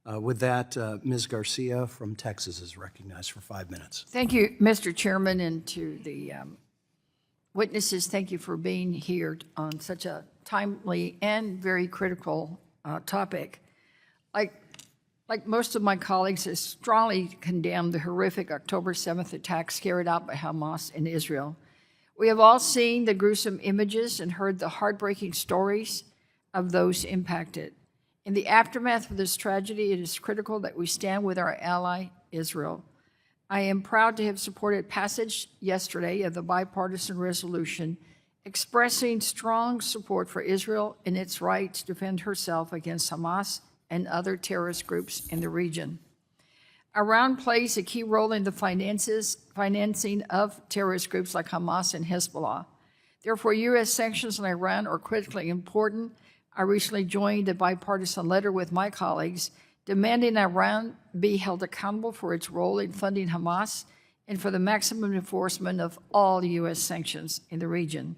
With that, Ms. Garcia from Texas is recognized for 5 minutes. Thank you, Mr. Chairman, and to the witnesses, thank you for being here on such a timely and very critical topic. Like most of my colleagues, I strongly condemn the horrific October 7th attacks carried out by Hamas in Israel. We have all seen the gruesome images and heard the heartbreaking stories of those impacted. In the aftermath of this tragedy, it is critical that we stand with our ally, Israel. I am proud to have supported passage yesterday of the bipartisan resolution expressing strong support for Israel in its right to defend herself against Hamas and other terrorist groups in the region. Iran plays a key role in the financing of terrorist groups like Hamas and Hezbollah. Therefore, U.S. sanctions on Iran are critically important. I recently joined a bipartisan letter with my colleagues demanding Iran be held accountable for its role in funding Hamas and for the maximum enforcement of all U.S. sanctions in the region.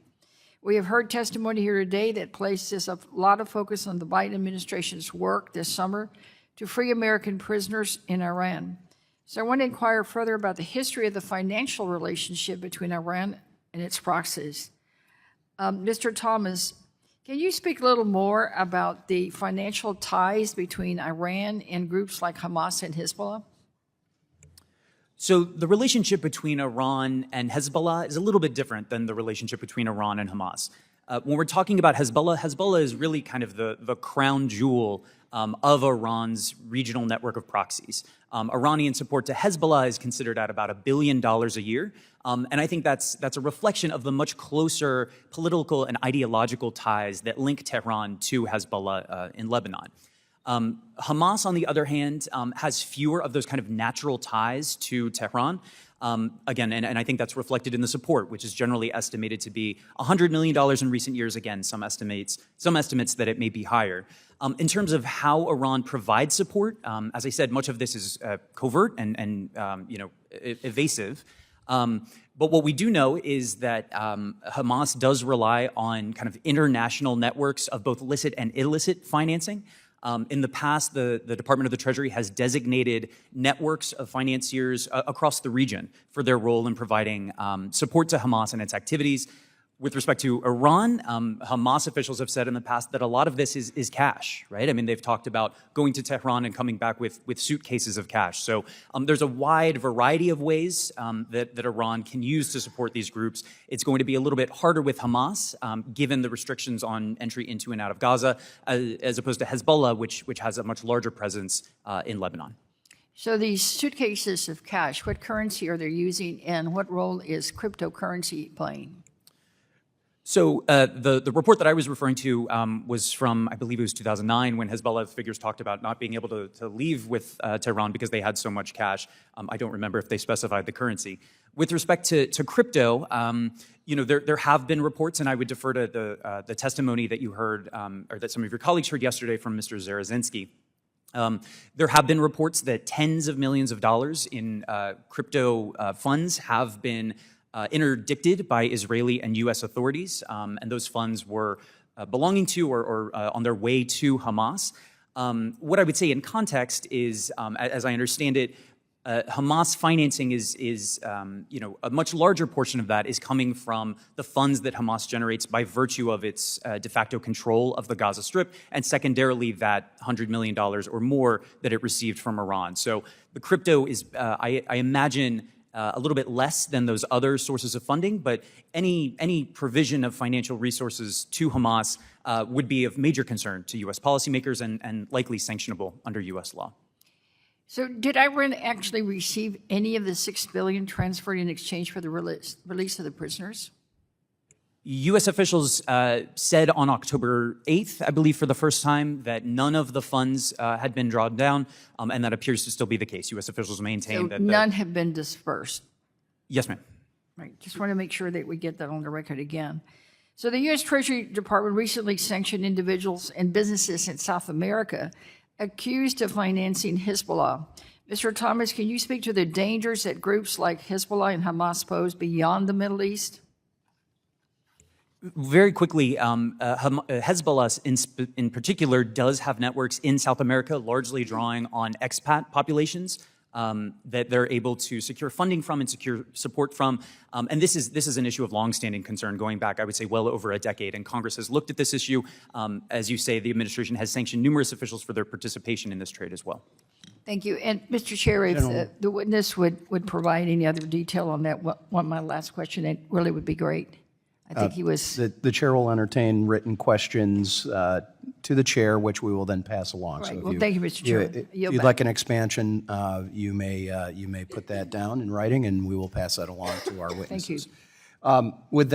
We have heard testimony here today that places a lot of focus on the Biden administration's work this summer to free American prisoners in Iran. So I want to inquire further about the history of the financial relationship between Iran and its proxies. Mr. Thomas, can you speak a little more about the financial ties between Iran and groups like Hamas and Hezbollah? So the relationship between Iran and Hezbollah is a little bit different than the relationship between Iran and Hamas. When we're talking about Hezbollah, Hezbollah is really kind of the crown jewel of Iran's regional network of proxies. Iranian support to Hezbollah is considered at about $1 billion a year. And I think that's a reflection of the much closer political and ideological ties that link Tehran to Hezbollah in Lebanon. Hamas, on the other hand, has fewer of those kind of natural ties to Tehran. Again, and I think that's reflected in the support, which is generally estimated to be $100 million in recent years. Again, some estimates that it may be higher. In terms of how Iran provides support, as I said, much of this is covert and evasive. But what we do know is that Hamas does rely on kind of international networks of both licit and illicit financing. In the past, the Department of the Treasury has designated networks of financiers across the region for their role in providing support to Hamas and its activities. With respect to Iran, Hamas officials have said in the past that a lot of this is cash, right? I mean, they've talked about going to Tehran and coming back with suitcases of cash. So there's a wide variety of ways that Iran can use to support these groups. It's going to be a little bit harder with Hamas, given the restrictions on entry into and out of Gaza, as opposed to Hezbollah, which has a much larger presence in Lebanon. So these suitcases of cash, what currency are they using, and what role is cryptocurrency playing? So the report that I was referring to was from, I believe it was 2009, when Hezbollah figures talked about not being able to leave with Tehran because they had so much cash. I don't remember if they specified the currency. With respect to crypto, there have been reports, and I would defer to the testimony that you heard, or that some of your colleagues heard yesterday from Mr. Zarazinski. There have been reports that tens of millions of dollars in crypto funds have been interdicted by Israeli and U.S. authorities, and those funds were belonging to or on their way to Hamas. What I would say in context is, as I understand it, Hamas financing is a much larger portion of that is coming from the funds that Hamas generates by virtue of its de facto control of the Gaza Strip, and secondarily that $100 million or more that it received from Iran. So the crypto is, I imagine, a little bit less than those other sources of funding, but any provision of financial resources to Hamas would be of major concern to U.S. policymakers and likely sanctionable under U.S. law. So did Iran actually receive any of the $6 billion transferred in exchange for the release of the prisoners? U.S. officials said on October 8th, I believe for the first time, that none of the funds had been drawn down, and that appears to still be the case. U.S. officials maintain that none have been dispersed? Yes, ma'am. Right. Just want to make sure that we get that on the record again. So the U.S. Treasury Department recently sanctioned individuals and businesses in South America accused of financing Hezbollah. Mr. Thomas, can you speak to the dangers that groups like Hezbollah and Hamas pose beyond the Middle East? Very quickly, Hezbollah in particular does have networks in South America, largely drawing on expat populations that they're able to secure funding from and secure support from. And this is an issue of longstanding concern going back, I would say, well over a decade. And Congress has looked at this issue. As you say, the administration has sanctioned numerous officials for their participation in this trade as well. Thank you. And Mr. Chair, if the witness would provide any other detail on that, my last question, it really would be great. I think he was. The chair will entertain written questions to the chair, which we will then pass along. Right. So if Well, thank you, Mr. Chair. If Yield you'd back. like an expansion, you may put that down in writing, and we will pass that along to our witnesses. Thank you. With that.